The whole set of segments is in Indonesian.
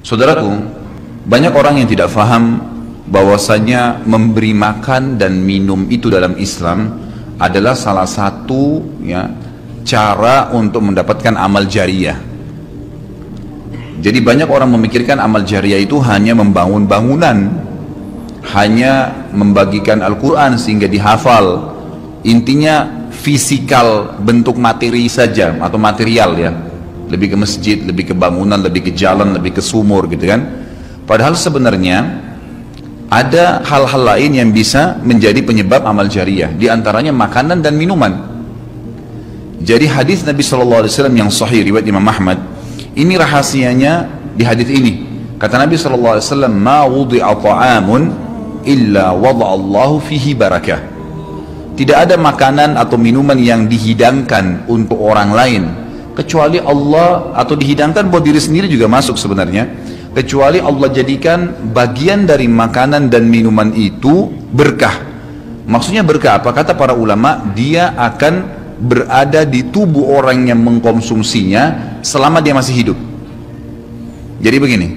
Saudaraku, banyak orang yang tidak faham bahwasanya memberi makan dan minum itu dalam Islam adalah salah satu cara untuk mendapatkan amal jariyah. Jadi banyak orang memikirkan amal jariyah itu hanya membangun bangunan, hanya membagikan Al-Quran sehingga dihafal. Intinya fisikal, bentuk materi saja atau material ya. Lebih ke masjid, lebih ke bangunan, lebih ke jalan, lebih ke sumur gitu kan. Padahal sebenarnya ada hal-hal lain yang bisa menjadi penyebab amal jariyah, di antaranya makanan dan minuman. Jadi hadis Nabi SAW yang sahih riwayat Imam Ahmad, ini rahasianya di hadis ini. Kata Nabi SAW, "Ma wudi'a ta'amun illa wada'allahu fihi barakah." Tidak ada makanan atau minuman yang dihidangkan untuk orang lain kecuali Allah, atau dihidangkan buat diri sendiri juga masuk sebenarnya, kecuali Allah jadikan bagian dari makanan dan minuman itu berkah. Maksudnya berkah apa? Kata para ulama, dia akan berada di tubuh orang yang mengkonsumsinya selama dia masih hidup. Jadi begini,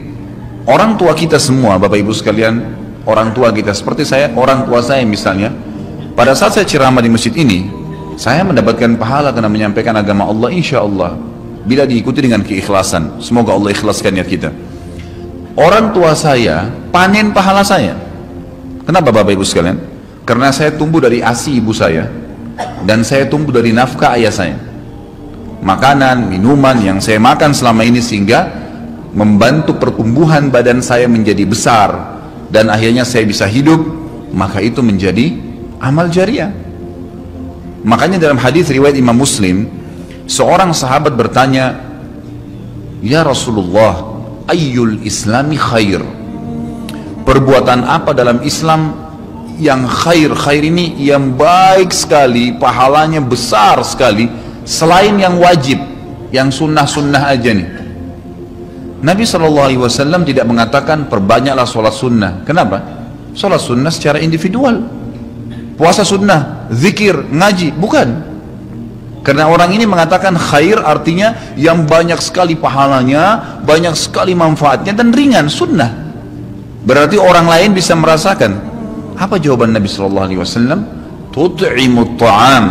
orang tua kita semua, Bapak Ibu sekalian, orang tua kita seperti saya, orang tua saya misalnya, pada saat saya ceramah di masjid ini, saya mendapatkan pahala karena menyampaikan agama Allah, insya Allah, bila diikuti dengan keikhlasan. Semoga Allah ikhlaskan niat kita. Orang tua saya panen pahala saya. Kenapa Bapak Ibu sekalian? Karena saya tumbuh dari ASI ibu saya, dan saya tumbuh dari nafkah ayah saya. Makanan, minuman yang saya makan selama ini sehingga membantu pertumbuhan badan saya menjadi besar, dan akhirnya saya bisa hidup, maka itu menjadi amal jariyah. Makanya dalam hadis riwayat Imam Muslim, seorang sahabat bertanya, "Ya Rasulullah, ayyul islami khair?" Perbuatan apa dalam Islam yang khair? Khair ini yang baik sekali, pahalanya besar sekali, selain yang wajib, yang sunnah-sunnah aja nih. Nabi SAW tidak mengatakan perbanyaklah sholat sunnah. Kenapa? Sholat sunnah secara individual, puasa sunnah, zikir, ngaji, bukan. Karena orang ini mengatakan khair artinya yang banyak sekali pahalanya, banyak sekali manfaatnya, dan ringan, sunnah. Berarti orang lain bisa merasakan. Apa jawaban Nabi SAW? Tut'imut ta'am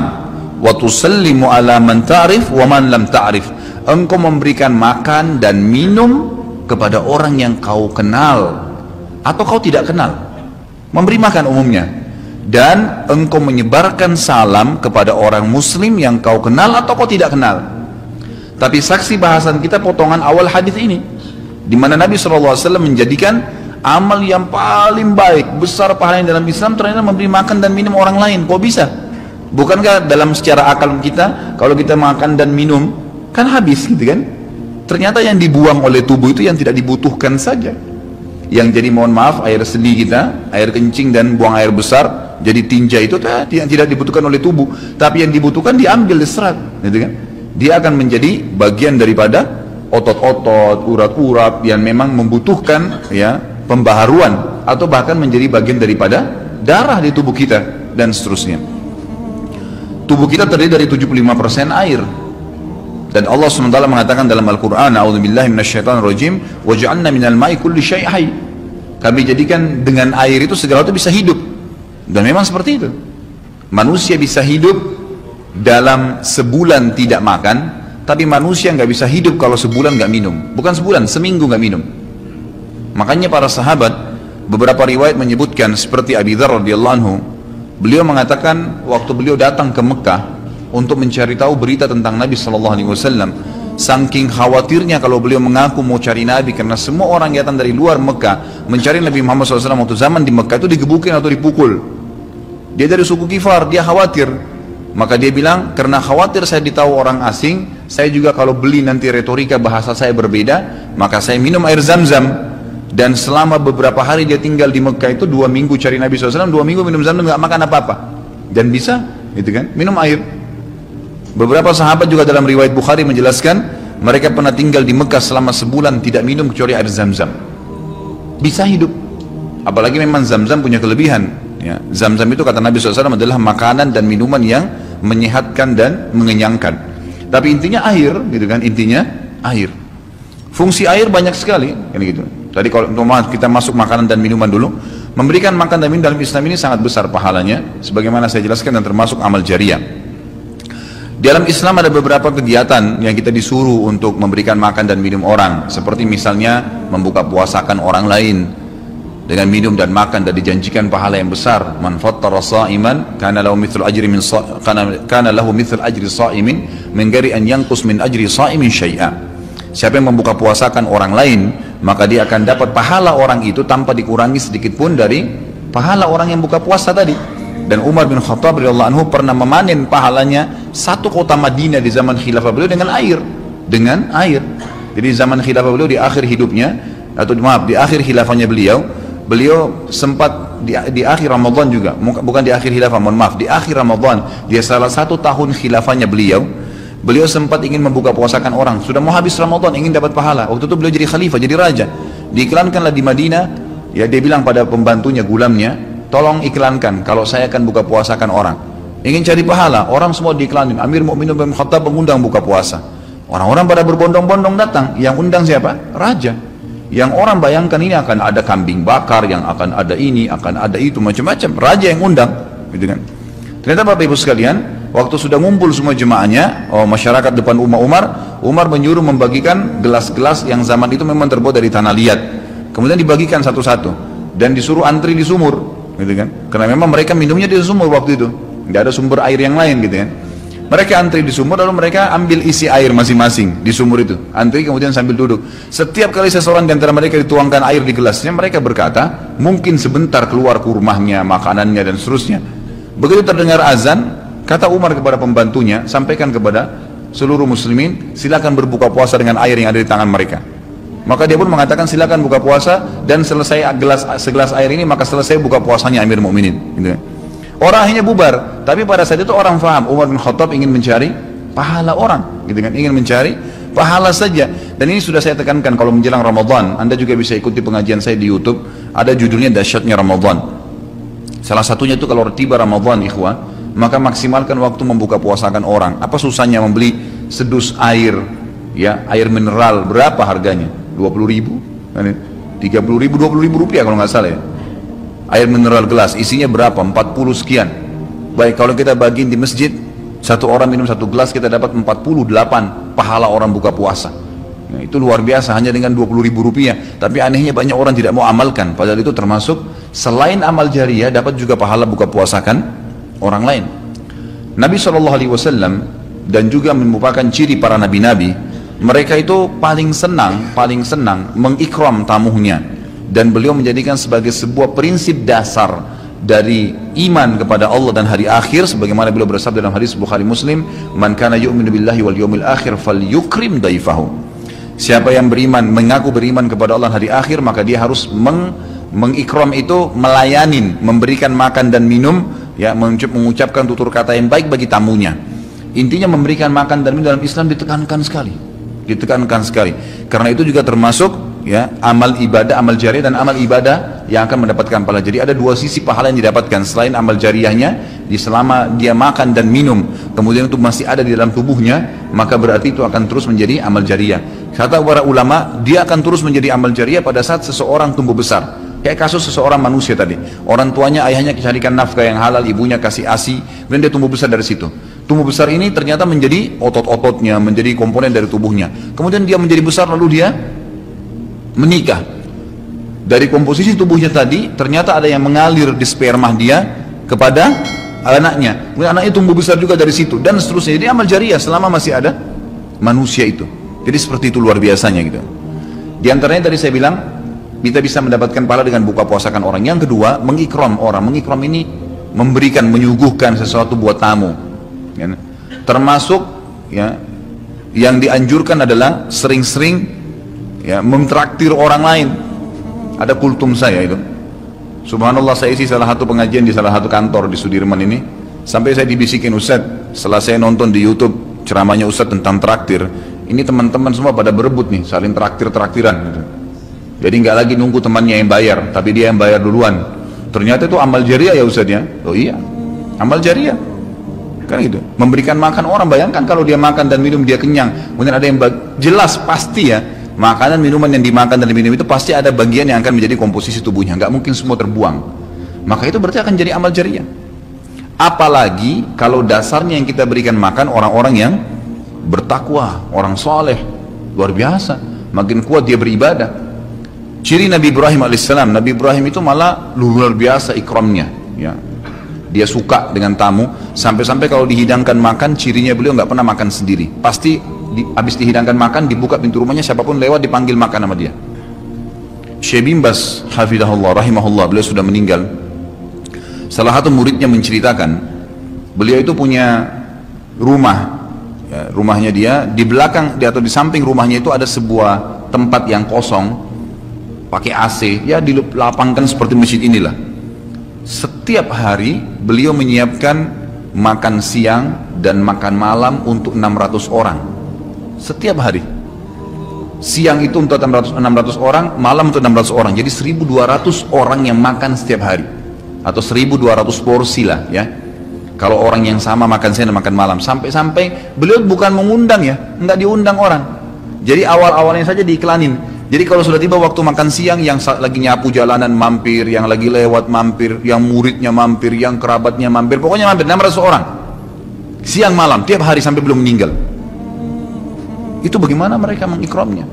wa tusallimu ala man ta'rif wa man lam ta'rif. Engkau memberikan makan dan minum kepada orang yang kau kenal atau kau tidak kenal. Memberi makan umumnya. Dan engkau menyebarkan salam kepada orang muslim yang kau kenal atau kau tidak kenal. Tapi saksi bahasan kita potongan awal hadis ini, di mana Nabi SAW menjadikan amal yang paling baik, besar pahalanya dalam Islam ternyata memberi makan dan minum orang lain. Kok bisa? Bukankah dalam secara akal kita, kalau kita makan dan minum kan habis gitu kan? Ternyata yang dibuang oleh tubuh itu yang tidak dibutuhkan saja. Yang jadi, mohon maaf, air seni kita, air kencing dan buang air besar, jadi tinja itu yang tidak dibutuhkan oleh tubuh, tapi yang dibutuhkan diambil, diserap, gitu kan? Dia akan menjadi bagian daripada otot-otot, urat-urat yang memang membutuhkan pembaharuan, atau bahkan menjadi bagian daripada darah di tubuh kita dan seterusnya. Tubuh kita terdiri dari 75% air. Dan Allah SWT mengatakan dalam Al-Quran, "A'udzubillahi minasyaitonirrajim, wa ja'alna minal ma'i kulli syai' hayy." Kami jadikan dengan air itu segala itu bisa hidup. Dan memang seperti itu. Manusia bisa hidup dalam sebulan tidak makan, tapi manusia nggak bisa hidup kalau sebulan nggak minum. Bukan sebulan, seminggu nggak minum. Makanya para sahabat, beberapa riwayat menyebutkan seperti Abi Dzar radhiyallahu anhu, beliau mengatakan waktu beliau datang ke Mekah untuk mencari tahu berita tentang Nabi SAW, saking khawatirnya kalau beliau mengaku mau cari Nabi, karena semua orang yang datang dari luar Mekah mencari Nabi Muhammad SAW waktu zaman di Mekah itu digebukin atau dipukul. Dia dari suku Kifar, dia khawatir. Maka dia bilang, karena khawatir saya ditahu orang asing, saya juga kalau beli nanti retorika bahasa saya berbeda, maka saya minum air Zam-Zam. Dan selama beberapa hari dia tinggal di Mekah itu, 2 minggu cari Nabi SAW, 2 minggu minum Zam-Zam, nggak makan apa-apa. Dan bisa, gitu kan, minum air. Beberapa sahabat juga dalam riwayat Bukhari menjelaskan, mereka pernah tinggal di Mekah selama sebulan tidak minum kecuali air Zam-Zam. Bisa hidup. Apalagi memang Zam-Zam punya kelebihan. Zam-Zam itu kata Nabi SAW adalah makanan dan minuman yang menyehatkan dan mengenyangkan. Tapi intinya air, gitu kan, intinya air. Fungsi air banyak sekali, kan gitu. Tadi kalau kita masuk makanan dan minuman dulu, memberikan makan dan minum dalam Islam ini sangat besar pahalanya, sebagaimana saya jelaskan, dan termasuk amal jariah. Dalam Islam ada beberapa kegiatan yang kita disuruh untuk memberikan makan dan minum orang, seperti misalnya membuka puasakan orang lain dengan minum dan makan, dan dijanjikan pahala yang besar. Man fattara sha'iman kana lahu mithlu ajri sha'imin min ghairi an yanqus min ajri sha'imin syai'a. Siapa yang membuka puasakan orang lain, maka dia akan dapat pahala orang itu tanpa dikurangi sedikit pun dari pahala orang yang buka puasa tadi. Dan Umar bin Khattab radhiyallahu anhu pernah memanen pahalanya satu kota Madinah di zaman khilafah beliau dengan air. Dengan air. Jadi zaman khilafah beliau di akhir hidupnya, atau maaf, di akhir khilafahnya beliau sempat di akhir Ramadan juga, bukan di akhir khilafah, mohon maaf, di akhir Ramadan, dia salah satu tahun khilafahnya beliau sempat ingin membuka puasakan orang, sudah mau habis Ramadan, ingin dapat pahala. Waktu itu beliau jadi khalifah, jadi raja, diiklankanlah di Madinah. Ya, dia bilang pada pembantunya, gulamnya, tolong iklankan kalau saya akan buka puasakan orang, ingin cari pahala. Orang semua diiklanin, Amir Mu'minin bin Khattab mengundang buka puasa. Orang-orang pada berbondong-bondong datang. Yang undang siapa? Raja. Yang orang bayangkan ini akan ada kambing bakar, yang akan ada ini, akan ada itu, macam-macam. Raja yang undang, gitu kan. Ternyata Bapak Ibu sekalian, waktu sudah ngumpul semua jemaahnya, masyarakat depan Umar menyuruh membagikan gelas-gelas yang zaman itu memang terbuat dari tanah liat. Kemudian dibagikan satu-satu dan disuruh antri di sumur, gitu kan. Karena memang mereka minumnya di sumur waktu itu, nggak ada sumber air yang lain, gitu kan. Mereka antri di sumur, lalu mereka ambil isi air masing-masing di sumur itu, antri kemudian sambil duduk. Setiap kali seseorang di antara mereka dituangkan air di gelasnya, mereka berkata, mungkin sebentar keluar kurmahnya, makanannya, dan seterusnya. Begitu terdengar azan, kata Umar kepada pembantunya, sampaikan kepada seluruh muslimin, silakan berbuka puasa dengan air yang ada di tangan mereka. Maka dia pun mengatakan, silakan buka puasa, dan selesai segelas air ini, maka selesai buka puasanya Amir Mu'minin, gitu. Orang akhirnya bubar, tapi pada saat itu orang faham, Umar bin Khattab ingin mencari pahala orang, gitu kan, ingin mencari pahala saja. Dan ini sudah saya tekankan, kalau menjelang Ramadan, Anda juga bisa ikuti pengajian saya di YouTube, ada judulnya Dahsyatnya Ramadan. Salah satunya itu kalau tiba Ramadan, ikhwan, maka maksimalkan waktu membuka puasakan orang. Apa susahnya membeli sedus air, ya, air mineral, berapa harganya? 20.000, 30.000, 20.000 rupiah kalau nggak salah ya. Air mineral gelas, isinya berapa? 40 sekian. Baik, kalau kita bagiin di masjid, satu orang minum satu gelas, kita dapat 48 pahala orang buka puasa. Nah, itu luar biasa, hanya dengan 20.000 rupiah. Tapi anehnya banyak orang tidak mau amalkan, padahal itu termasuk selain amal jariah, dapat juga pahala buka puasakan orang lain. Nabi SAW dan juga merupakan ciri para nabi-nabi, mereka itu paling senang mengikram tamunya, dan beliau menjadikan sebagai sebuah prinsip dasar dari iman kepada Allah dan hari akhir, sebagaimana beliau bersabda dalam hadis Bukhari Muslim, man kana yu'minu billahi wal yawmil akhir falyukrim daifahu. Siapa yang beriman, mengaku beriman kepada Allah hari akhir, maka dia harus mengikram itu, melayanin, memberikan makan dan minum, ya, mengucapkan tutur kata yang baik bagi tamunya. Intinya memberikan makan dan minum dalam Islam ditekankan sekali, karena itu juga termasuk, ya, amal ibadah, amal jariah dan amal ibadah yang akan mendapatkan pahala. Jadi ada dua sisi pahala yang didapatkan selain amal jariahnya. Selama dia makan dan minum kemudian itu masih ada di dalam tubuhnya, maka berarti itu akan terus menjadi amal jariah. Kata para ulama, dia akan terus menjadi amal jariah pada saat seseorang tumbuh besar. Kayak kasus seseorang manusia tadi, orang tuanya, ayahnya carikan nafkah yang halal, ibunya kasih ASI, kemudian dia tumbuh besar dari situ. Tumbuh besar ini ternyata menjadi otot-ototnya, menjadi komponen dari tubuhnya. Kemudian dia menjadi besar, lalu dia menikah. Dari komposisi tubuhnya tadi, ternyata ada yang mengalir di sperma dia kepada anaknya. Kemudian anaknya tumbuh besar juga dari situ, dan seterusnya. Jadi amal jariah selama masih ada manusia itu. Jadi seperti itu luar biasanya gitu. Di antaranya tadi saya bilang, kita bisa mendapatkan pahala dengan buka puasakan orang. Yang kedua, mengikram orang. Mengikram ini memberikan, menyuguhkan sesuatu buat tamu, ya. Termasuk, ya, yang dianjurkan adalah sering-sering, ya, mentraktir orang lain. Ada kultum saya itu, subhanallah, saya isi salah satu pengajian di salah satu kantor di Sudirman ini, sampai saya dibisikin, Ustadz, setelah saya nonton di YouTube ceramahnya Ustadz tentang traktir, ini teman-teman semua pada berebut nih, saling traktir-traktiran gitu. Jadi nggak lagi nunggu temannya yang bayar, tapi dia yang bayar duluan. Ternyata itu amal jariah ya Ustadz ya. Oh iya, amal jariah kan gitu. Memberikan makan orang, bayangkan kalau dia makan dan minum dia kenyang, kemudian ada yang jelas pasti ya, makanan minuman yang dimakan dan diminum itu pasti ada bagian yang akan menjadi komposisi tubuhnya, nggak mungkin semua terbuang. Maka itu berarti akan jadi amal jariah. Apalagi kalau dasarnya yang kita berikan makan orang-orang yang bertakwa, orang soleh, luar biasa, makin kuat dia beribadah. Ciri Nabi Ibrahim alaihissalam, Nabi Ibrahim itu malah luar biasa ikramnya, ya. Dia suka dengan tamu, sampai-sampai kalau dihidangkan makan, cirinya beliau nggak pernah makan sendiri. Pasti habis dihidangkan makan, dibuka pintu rumahnya, siapapun lewat dipanggil makan sama dia. Syekh bin Baz hafizahullah rahimahullah, beliau sudah meninggal. Salah satu muridnya menceritakan, beliau itu punya rumah, ya, rumahnya dia di belakang atau di samping rumahnya itu ada sebuah tempat yang kosong, pakai AC, ya dilapangkan seperti masjid inilah. Setiap hari beliau menyiapkan makan siang dan makan malam untuk 600 orang. Setiap hari. Siang itu untuk 600 orang, malam untuk 600 orang. Jadi 1200 orang yang makan setiap hari. Atau 1200 porsi lah, ya. Kalau orang yang sama makan siang dan makan malam. Sampai-sampai beliau bukan mengundang, ya, enggak diundang orang. Jadi awal-awalnya saja diiklanin. Jadi kalau sudah tiba waktu makan siang, yang lagi nyapu jalanan mampir, yang lagi lewat mampir, yang muridnya mampir, yang kerabatnya mampir, pokoknya mampir 600 orang. Siang malam, tiap hari sampai belum meninggal. Itu bagaimana mereka mengikramnya.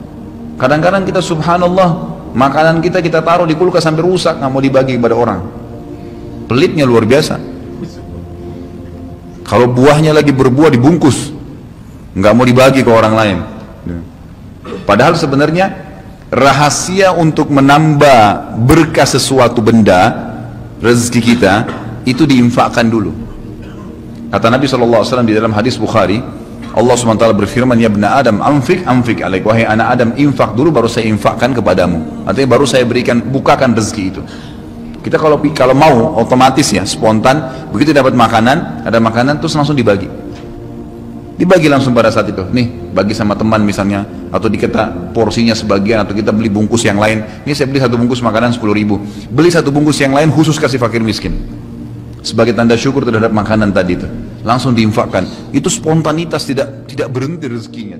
Kadang-kadang kita subhanallah, makanan kita taruh di kulkas sampai rusak, nggak mau dibagi kepada orang. Pelitnya luar biasa. Kalau buahnya lagi berbuah dibungkus, nggak mau dibagi ke orang lain. Padahal sebenarnya rahasia untuk menambah berkah sesuatu benda, rezeki kita, itu diinfakkan dulu. Kata Nabi SAW di dalam hadis Bukhari, Allah SWT berfirman, ya ibna Adam, anfik alaik, wahai anak Adam, infak dulu baru saya infakkan kepadamu. Artinya baru saya berikan, bukakan rezeki itu. Kita kalau mau otomatis, ya, spontan, begitu dapat makanan, ada makanan terus langsung dibagi langsung pada saat itu. Nih, bagi sama teman misalnya, atau dikata porsinya sebagian, atau kita beli bungkus yang lain. Ini saya beli satu bungkus makanan 10.000, beli satu bungkus yang lain khusus kasih fakir miskin, sebagai tanda syukur terhadap makanan tadi itu. Langsung diinfakkan. Itu spontanitas, tidak berhenti rezekinya.